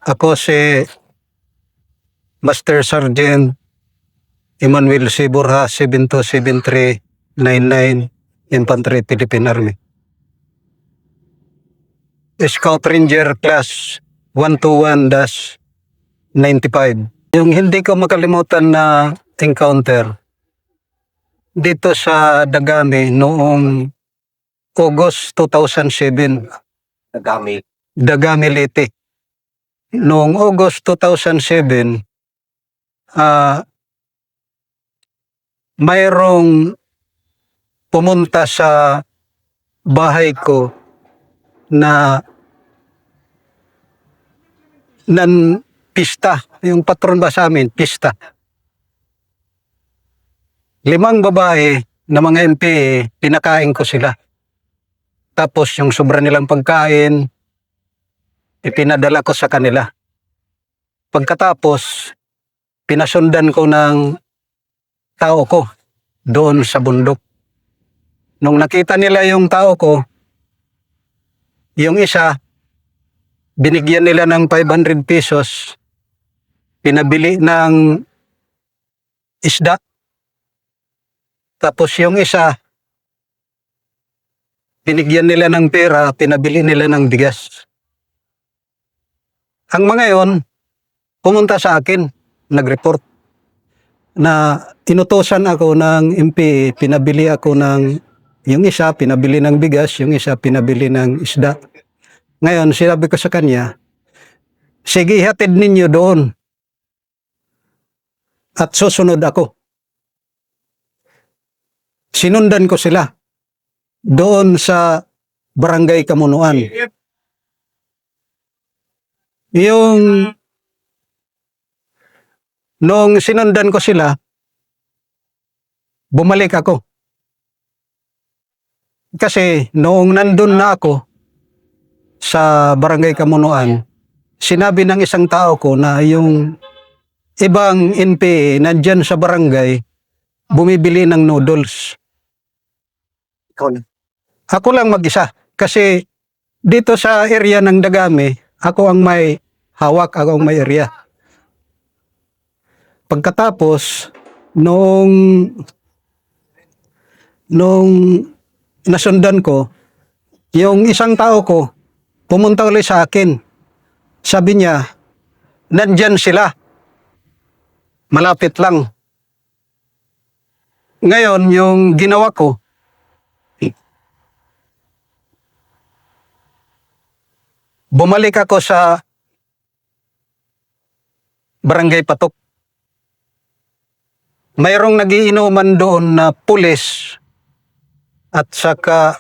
Ako si Master Sergeant Emmanuel C. Borja, 727399, Infantry, Philippine Army. Scout Ranger Class 121-95. Yung hindi ko makalimutan na encounter dito sa Dagami noong August 2007. Dagami Leyte. Noong August 2007, mayroong pumunta sa bahay ko na pista. Yung patron ba sa amin, pista. 5 babae na mga MPA, pinakain ko sila. Tapos yung sobra nilang pagkain, ipinadala ko sa kanila. Pagkatapos, pinasundan ko ng tao ko doon sa bundok. Nung nakita nila yung tao ko, yung isa, binigyan nila ng 500 pesos, pinabili ng isda. Tapos yung isa, binigyan nila ng pera, pinabili nila ng bigas. Ang mga yon, pumunta sa akin, nag-report na inutosan ako ng MP, pinabili ako ng, yung isa pinabili ng bigas, yung isa pinabili ng isda. Ngayon, sinabi ko sa kanya, sige, hatid ninyo doon at susunod ako. Sinundan ko sila doon sa Barangay Kamunuan. Yung nung sinundan ko sila, bumalik ako. Kasi noong nandun na ako sa Barangay Kamunuan, sinabi ng isang tao ko na yung ibang NPA nandyan sa barangay, bumibili ng noodles. Ako lang mag-isa. Kasi dito sa area ng Dagami, ako ang may hawak, ako ang may area. Pagkatapos, nung nasundan ko, yung isang tao ko, pumunta ulit sa akin. Sabi niya, nandyan sila. Malapit lang. Ngayon, yung ginawa ko, bumalik ako sa Barangay Patok. Mayroong nagiinuman doon na pulis at saka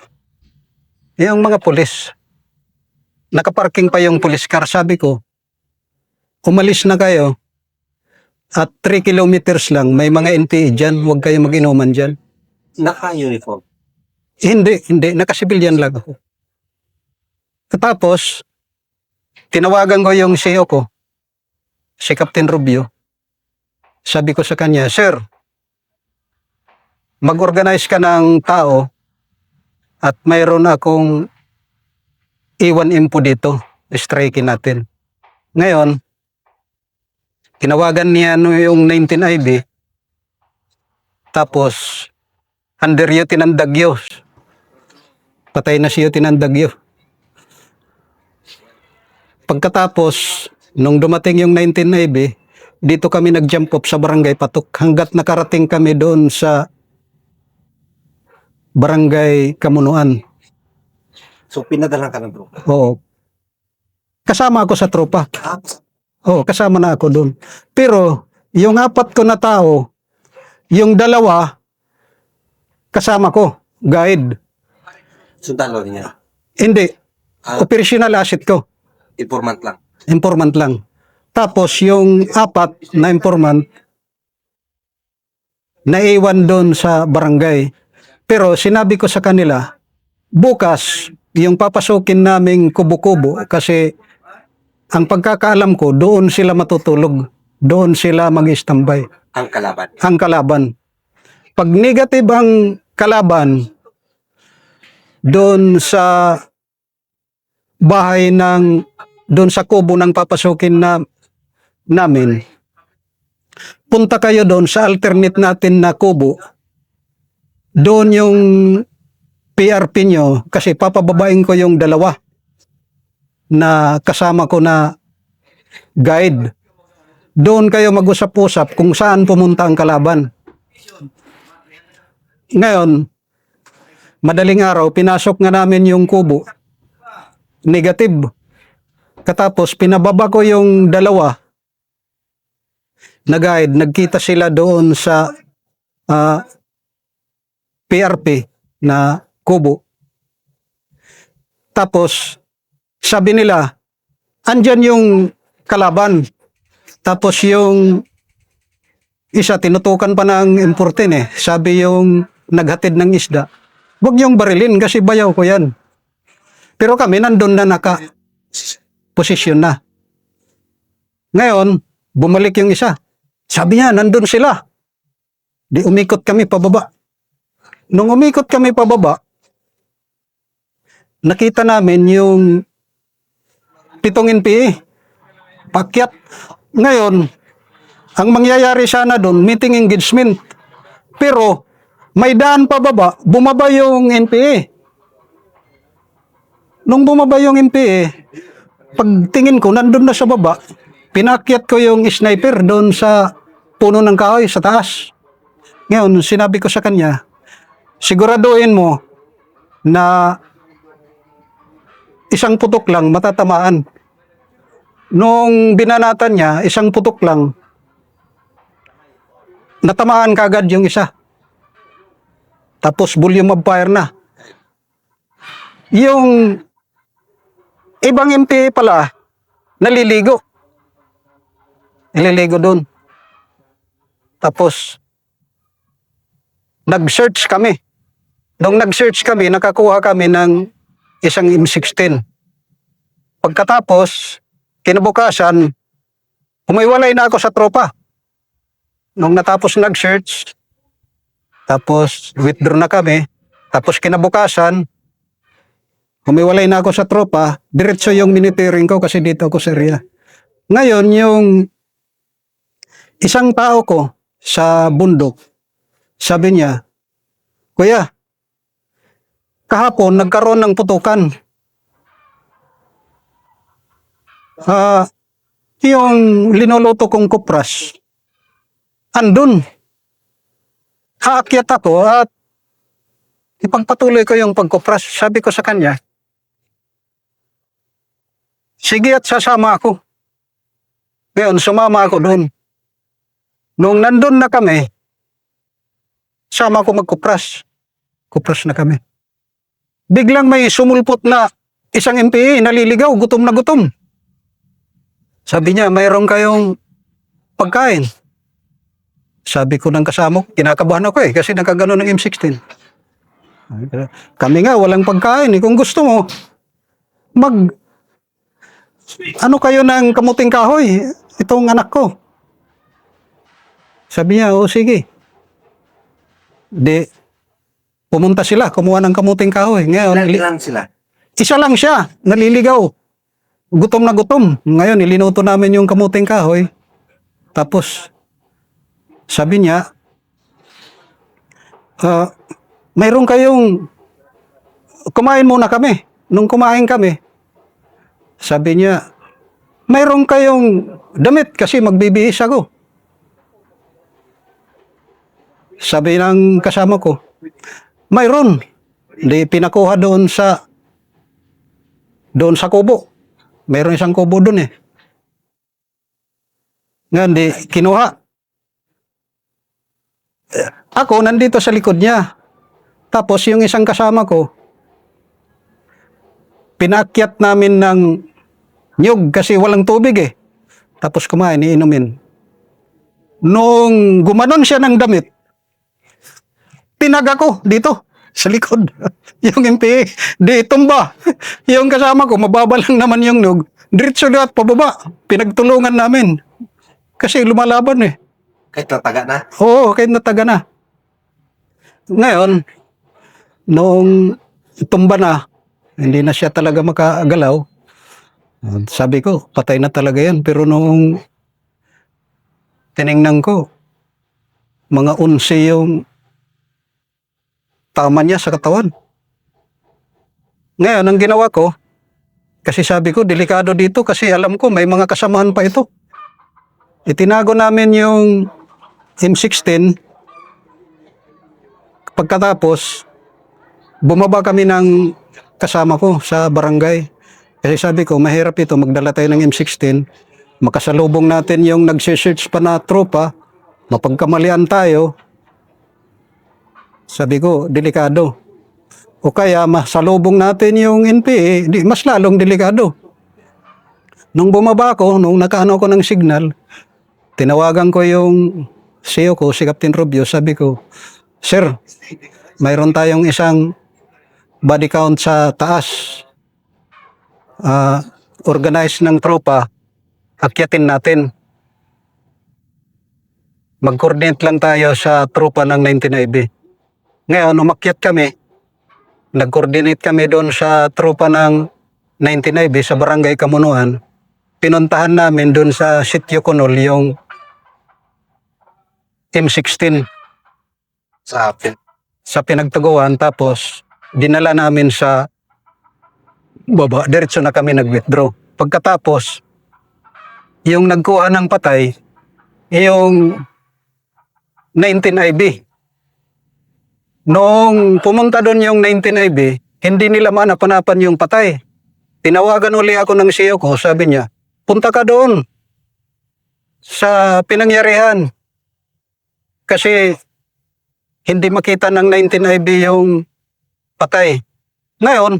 yung mga pulis. Nakaparking pa yung pulis car. Sabi ko, umalis na kayo at 3 kilometers lang, may mga NPA dyan, huwag kayo mag-inuman dyan. Naka-uniform? Hindi. Nakasibilyan lang ako. Tapos, tinawagan ko yung CEO ko, si Captain Rubio. Sabi ko sa kanya, Sir, mag-organize ka ng tao at mayroon akong iwan info dito. Strikein natin. Ngayon, tinawagan niya yung 19IB, tapos under Yuti ng Dagyo. Patay na si Yuti ng Dagyo. Pagkatapos, nung dumating yung 19IB, dito kami nag-jump off sa Barangay Patok hanggat nakarating kami doon sa Barangay Kamunuan. So, pinadala ka ng tropa? Oo. Kasama ako sa tropa. Oo, kasama na ako doon. Pero, yung 4 ko na tao, yung 2, kasama ko, guide. Sundalo niya? Hindi. Operational asset ko. Informant lang? Informant lang. Tapos yung 4 na informant, naiwan doon sa barangay. Pero sinabi ko sa kanila, bukas, yung papasukin naming kubo-kubo, kasi ang pagkakaalam ko, doon sila matutulog. Doon sila mag-standby. Ang kalaban? Ang kalaban. Pag negative ang kalaban, doon sa bahay ng doon sa kubo ng papasukin namin, punta kayo doon sa alternate natin na kubo. Doon yung PRP nyo, kasi papababain ko yung dalawa na kasama ko na guide. Doon kayo mag-usap-usap kung saan pumunta ang kalaban. Ngayon, madaling araw, pinasok nga namin yung kubo. Negative. Katapos, pinababa ko yung dalawa na guide. Nagkita sila doon sa PRP na kubo. Tapos, sabi nila, andyan yung kalaban. Tapos yung isa, tinutukan pa ng importin eh. Sabi yung naghatid ng isda, huwag niyong barilin kasi bayaw ko yan. Pero kami nandun na naka-posisyon na. Ngayon, bumalik yung isa. Sabi niya, nandun sila. Di umikot kami pababa. Nung umikot kami pababa, nakita namin yung 7 NPA. Pakyat. Ngayon, ang mangyayari sana doon, meeting engagement. Pero, may daan pababa, bumaba yung NPA. Nung bumaba yung NPA, pagtingin ko, nandun na sa baba, pinakyat ko yung sniper doon sa puno ng kahoy sa taas. Ngayon, sinabi ko sa kanya, siguraduhin mo na isang putok lang matatamaan. Nung binanatan niya, isang putok lang, natamaan kagad yung isa. Tapos volume of fire na. Yung ibang MPA pala, naliligo. Naliligo doon. Tapos, nag-search kami. Nung nag-search kami, nakakuha kami ng isang M16. Pagkatapos, kinabukasan, humiwalay na ako sa tropa. Nung natapos nag-search, tapos withdraw na kami, tapos kinabukasan, humiwalay na ako sa tropa, diretso yung minitiring ko kasi dito ako sa area. Ngayon, yung isang tao ko sa bundok, sabi niya, Kuya, kahapon nagkaroon ng putukan. Yung linuluto kong kupras, andun. Aakyat ako at ipagpatuloy ko yung pagkupras. Sabi ko sa kanya, sige at sasama ako. Ngayon, sumama ako doon. Nung nandun na kami, sama ko magkupras. Kupras na kami. Biglang may sumulpot na isang MPA, naliligaw, gutom na gutom. Sabi niya, mayroon kayong pagkain. Sabi ko ng kasama ko, kinakabahan ako kasi nakagano ng M16. Kami nga, walang pagkain. Kung gusto mo, ano kayo ng kamuting kahoy? Itong anak ko. Sabi niya, sige. Pumunta sila, kumuha ng kamuting kahoy. Ngayon, Ilan sila? isa lang siya, naliligaw. Gutom na gutom. Ngayon, ilinuto namin yung kamuting kahoy. Tapos, sabi niya, mayroon kayong, kumain muna kami. Nung kumain kami, sabi niya, mayroon kayong damit kasi magbibihis ako. Sabi ng kasama ko, mayroon. Di pinakuha doon sa kubo. Mayroon isang kubo doon eh. Ngayon, di kinuha. Ako, nandito sa likod niya. Tapos, yung isang kasama ko, pinakyat namin ng nyug kasi walang tubig eh. Tapos kumain, iinumin. Nung gumanon siya ng damit, tinag ako dito sa likod. Yung MPA, di tumba. Yung kasama ko, mababa lang naman yung nyug. Diretso lahat pababa. Pinagtulungan namin. Kasi lumalaban eh. Kahit nataga na? Oo, kahit nataga na. Ngayon, noong tumba na, hindi na siya talaga makagalaw, Sabi ko, patay na talaga yan. Pero noong tiningnan ko, mga 11 yung tama niya sa katawan. Ngayon, ang ginawa ko, kasi sabi ko, delikado dito kasi alam ko may mga kasamahan pa ito. Itinago namin yung M16. Pagkatapos, bumaba kami ng kasama ko sa barangay. Kasi sabi ko, mahirap ito, magdala tayo ng M16. Makasalubong natin yung nagsisearch pa na tropa. Mapagkamalian tayo. Sabi ko, delikado. O kaya, masalubong natin yung NPA, mas lalong delikado. Nung bumaba ko, nung nakaano ko ng signal, tinawagan ko yung CEO ko, si Captain Rubio, sabi ko, Sir, mayroon tayong isang body count sa taas. Organize ng tropa, akyatin natin. Mag-coordinate lang tayo sa tropa ng 99B. Ngayon, umakyat kami. Nag-coordinate kami doon sa tropa ng 99B sa Barangay Kamunuan. Pinuntahan namin doon sa Sitio Conol yung M16 sa pinagtaguan. Tapos, dinala namin sa baba. Diretso na kami nag-withdraw. Pagkatapos, yung nagkuha ng patay, yung 19IB. Noong pumunta doon yung 19IB, hindi nila manapanapan yung patay. Tinawagan uli ako ng CEO ko, sabi niya, punta ka doon sa pinangyarihan. Kasi hindi makita ng 19IB yung patay. Ngayon,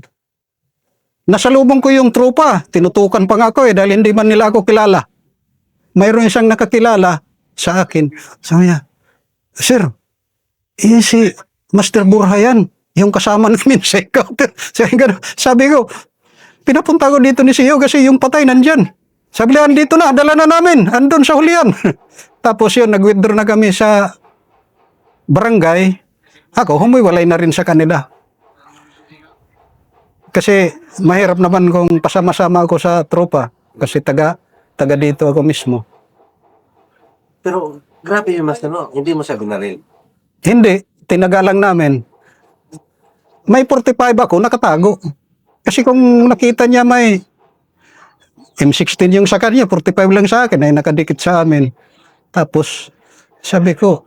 nasalubong ko yung tropa. Tinutukan pa nga ako dahil hindi man nila ako kilala. Mayroon isang nakakilala sa akin. Sabi niya, Sir, si Master Burha yan, yung kasama namin sa encounter. Sabi ko, pinapunta ko dito ni CEO kasi yung patay nandyan. Sabi niya, dito na, dala na namin, andun sa hulihan. Tapos yun, nag-withdraw na kami sa barangay. Ako, humiwalay na rin sa kanila. Kasi mahirap naman kung pasama-sama ako sa tropa. Kasi taga dito ako mismo. Pero, grabe yung Master, no? Hindi mo siya binaril. Hindi, tinaga lang namin. May 45 ako, nakatago. Kasi kung nakita niya may M16 yung sa kanya, 45 lang sa akin, ay nakadikit sa amin. Tapos, sabi ko,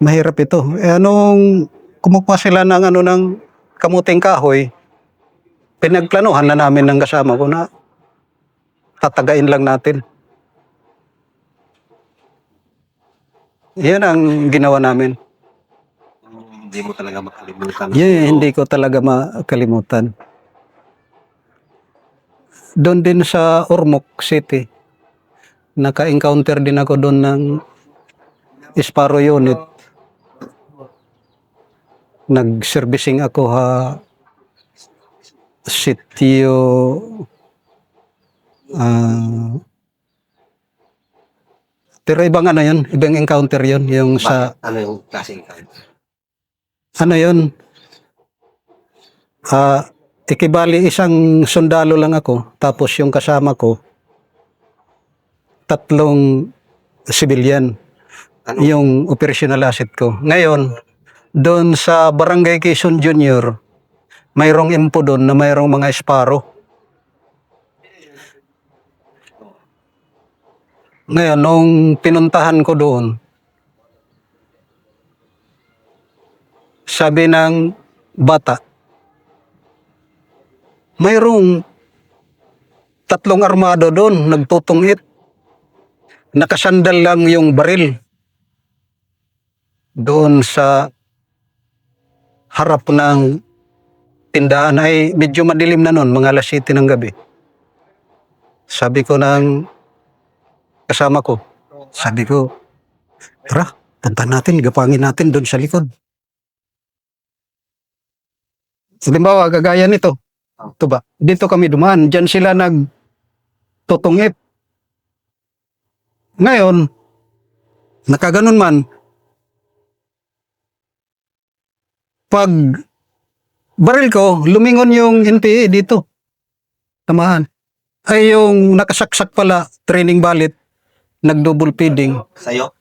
mahirap ito. Anong kumukuha sila ng ng kamuting kahoy, pinagplanuhan na namin ng kasama ko na tatagain lang natin. Yan ang ginawa namin. Hindi mo talaga makalimutan. Hindi ko talaga makalimutan. Doon din sa Ormoc City, naka-encounter din ako doon ng Sparrow unit. Nag-servicing ako sitio pero ibang yun, ibang encounter yun, yung sa Ano yung klaseng encounter? yun, ikibali isang sundalo lang ako, tapos yung kasama ko, 3 civilian, Ano? yung operational asset ko. Ngayon, doon sa Barangay Quezon Junior, mayroong info doon na mayroong mga Sparrow. Ngayon, nung pinuntahan ko doon, sabi ng bata, mayroong 3 armado doon, nagtutungit. Nakasandal lang yung baril. Doon sa harap ng tindahan ay medyo madilim na noon, mga alas 7 ng gabi. Sabi ko ng kasama ko, sabi ko, tara, punta natin, gapangin natin doon sa likod. Halimbawa, kagaya nito. Ito ba? Dito kami dumaan. Diyan sila nagtutungip. Ngayon, nakaganon man, pag baril ko, lumingon yung NPA dito. Tamahan. ay yung nakasaksak pala, training balit, nag-double feeding. Sa'yo?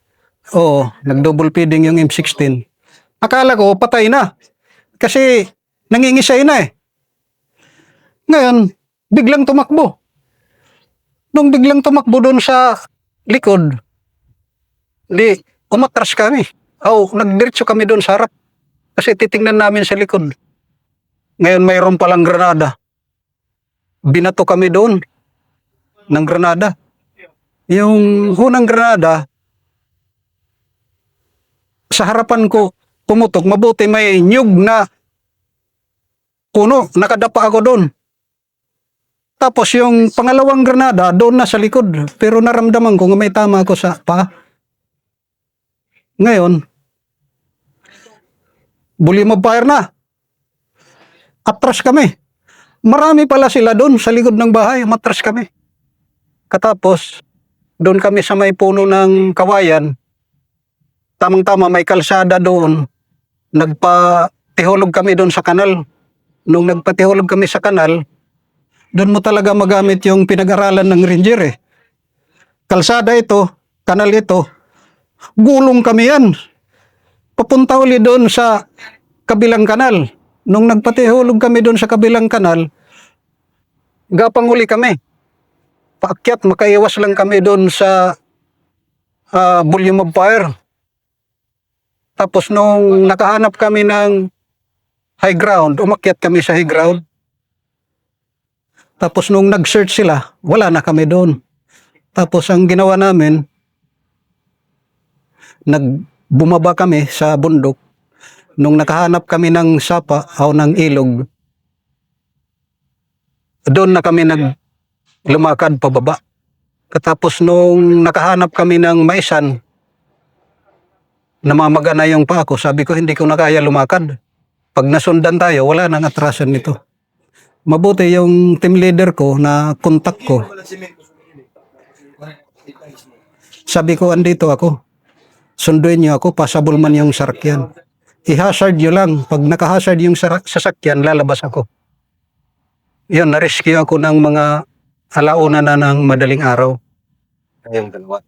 Oo, nag-double feeding yung M16. Akala ko patay na. Kasi nangingisay na eh. Ngayon, biglang tumakbo. Nung biglang tumakbo doon sa likod, di umatras kami. Nagdiretso kami doon sa harap. Kasi titingnan namin sa likod. Ngayon mayroon palang granada. Binato kami doon ng granada. Yung unang granada, sa harapan ko pumutok. Mabuti may nyug na puno. Nakadapa ako doon. Tapos yung pangalawang granada, doon na sa likod. Pero naramdaman ko nga may tama ako sa paa. Ngayon, volume of fire na. Atras kami. Marami pala sila doon sa likod ng bahay. Matras kami. Katapos, doon kami sa may puno ng kawayan. Tamang-tama may kalsada doon. Nagpatihulog kami doon sa kanal. Nung nagpatihulog kami sa kanal, doon mo talaga magamit yung pinag-aralan ng ranger eh. Kalsada ito, kanal ito, gulong kami yan. Papunta uli doon sa kabilang kanal. Nung nagpatihulog kami doon sa kabilang kanal, gapang uli kami. Paakyat, makaiwas lang kami doon sa volume of fire. Tapos nung nakahanap kami ng high ground, umakyat kami sa high ground. Tapos nung nag-search sila, wala na kami doon. Tapos ang ginawa namin, bumaba kami sa bundok. Nung nakahanap kami ng sapa o ng ilog, doon na kami lumakad pababa. Katapos nung nakahanap kami ng maisan, namamaga na yung paa ko. Sabi ko, hindi ko na kaya lumakad. Pag nasundan tayo, wala nang atrasan nito. Mabuti yung team leader ko na kontak ko. Sabi ko, andito ako. Sunduin niyo ako, pasabol man yung sasakyan. I-hazard nyo lang. Pag naka-hazard yung sasakyan, lalabas ako. Yun, na-rescue ako ng mga alauna na ng madaling araw. Kayong dalawa.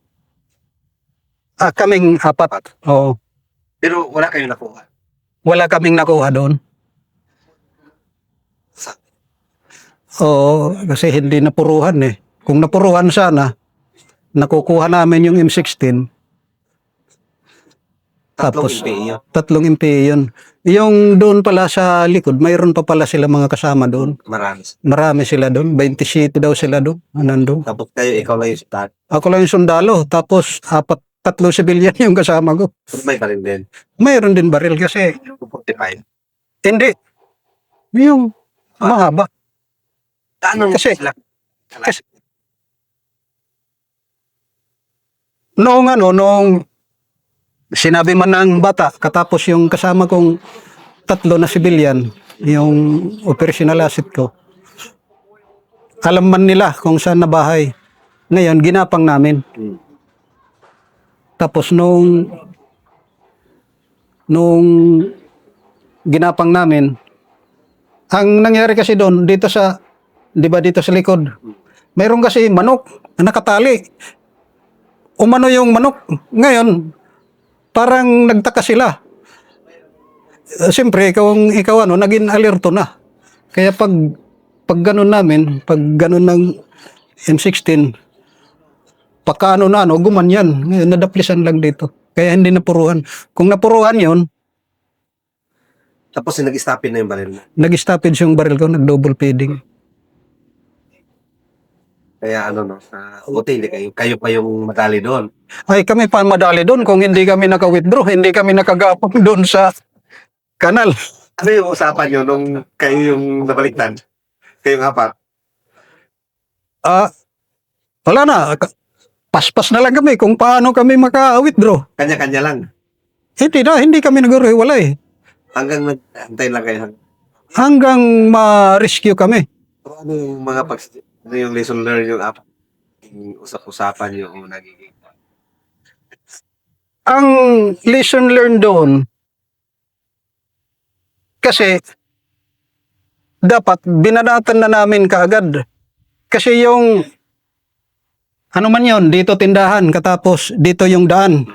Kaming apat. Oo. Pero wala kayong nakuha. Wala kaming nakuha doon. Oo, kasi hindi napuruhan eh. Kung napuruhan sana, nakukuha namin yung M16. Tapos, tatlong MP yun. Yung doon pala sa likod, mayroon pa pala sila mga kasama doon. Marami. Marami sila doon. 27 daw sila doon. Nandun. Tapos kayo, ikaw lang yung start. Ako lang yung sundalo. Tapos, tatlong civilian yung kasama ko. Pero may pa rin din. Mayroon din baril kasi 45. hindi. Yung mahaba. Anong Kasi- sila? Kasi nung sinabi man ng bata, katapos yung kasama kong tatlo na civilian, yung operational asset ko, alam man nila kung saan na bahay. Ngayon, ginapang namin. Tapos nung ginapang namin, ang nangyari kasi doon, dito sa likod, mayroon kasi manok na nakatali. Umano yung manok. Ngayon, parang nagtaka sila. Siyempre, ikaw naging alerto na. Kaya pag ganun namin, pag ganun ng M16, pagkaano na, gumanyan. Ngayon, nadaplisan lang dito. Kaya hindi napuruhan. Kung napuruhan yon, Tapos nag-stopin na yung baril mo. nag-stoppage yung baril ko, nag-double feeding. Kaya buti hindi kayo pa yung madali doon. Ay, kami pa madali doon kung hindi kami naka-withdraw, hindi kami nakagapang doon sa kanal. Ano yung usapan nyo nung kayo yung nabaliktad? Kayong apat? Wala na. Paspas na lang kami kung paano kami maka-withdraw. Kanya-kanya lang. Hindi kami nag-hiwalay. Hanggang nag-antay lang kayo. Hanggang ma-rescue kami. Ano yung mga ano yung lesson learned yung apat? Yung usap-usapan yung nagiging. Ang lesson learned doon, kasi dapat binanatan na namin kaagad Kasi yung, ano man yun, dito tindahan, katapos dito yung daan.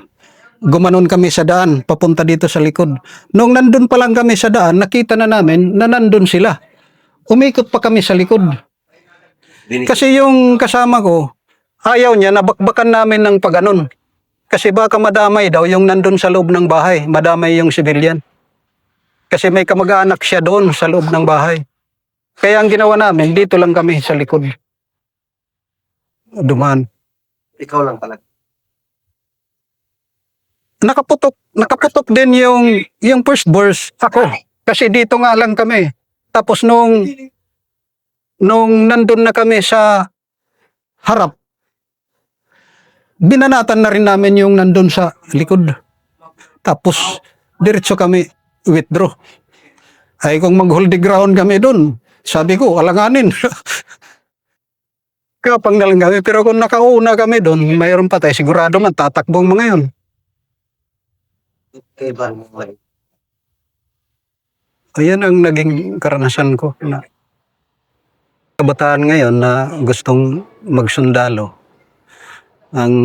Gumanon kami sa daan, papunta dito sa likod. Nung nandun pa lang kami sa daan, nakita na namin na nandun sila. Umikot pa kami sa likod. Dinis. Kasi yung kasama ko, ayaw niya, nabakbakan namin ng paganon. Kasi baka madamay daw yung nandun sa loob ng bahay, madamay yung civilian. Kasi may kamag-anak siya doon sa loob ng bahay. Kaya ang ginawa namin, dito lang kami sa likod. Dumaan. Ikaw lang talaga. Nakaputok din yung first burst ako. Kasi dito nga lang kami. Tapos nung nandun na kami sa harap, binanatan na rin namin yung nandun sa likod. Tapos diretso kami withdraw. Ay kung mag-hold the ground kami dun, sabi ko, alanganin. Kapang na lang kami. Pero kung nakauna kami dun, mayroon patay, sigurado man tatakbong mga yun. Ayan ang naging karanasan ko na kabataan ngayon na gustong magsundalo. Ang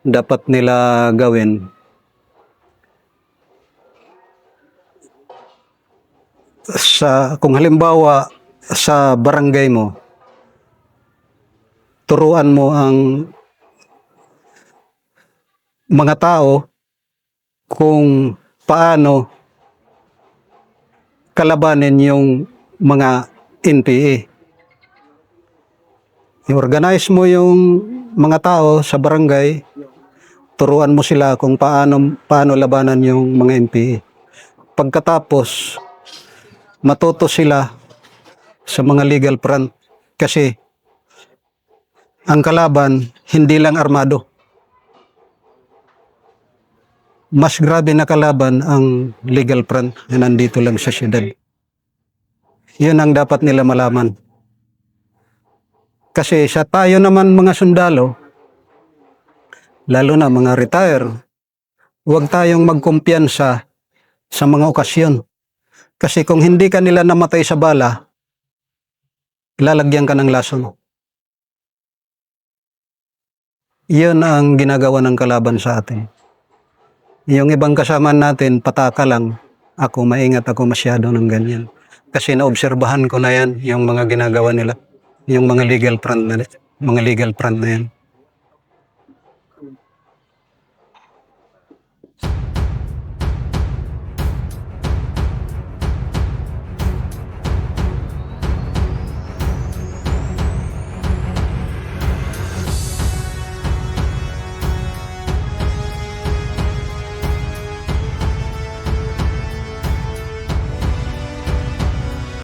dapat nila gawin kung halimbawa sa barangay mo, turuan mo ang mga tao kung paano kalabanin yung mga NPA. I-organize mo yung mga tao sa barangay, turuan mo sila kung paano labanan yung mga NPA. Pagkatapos, matuto sila sa mga legal front kasi ang kalaban hindi lang armado. Mas grabe na kalaban ang legal front na nandito lang sa syudad. Yun ang dapat nila malaman. Kasi sa tayo naman mga sundalo, lalo na mga retire, huwag tayong magkumpiyansa sa mga okasyon. Kasi kung hindi ka nila namatay sa bala, lalagyan ka ng lason. Yun ang ginagawa ng kalaban sa atin. Yung ibang kasama natin, pataka lang. Ako, maingat ako masyado ng ganyan. Kasi naobserbahan ko na yan, yung mga ginagawa nila. Yung mga legal front na yan.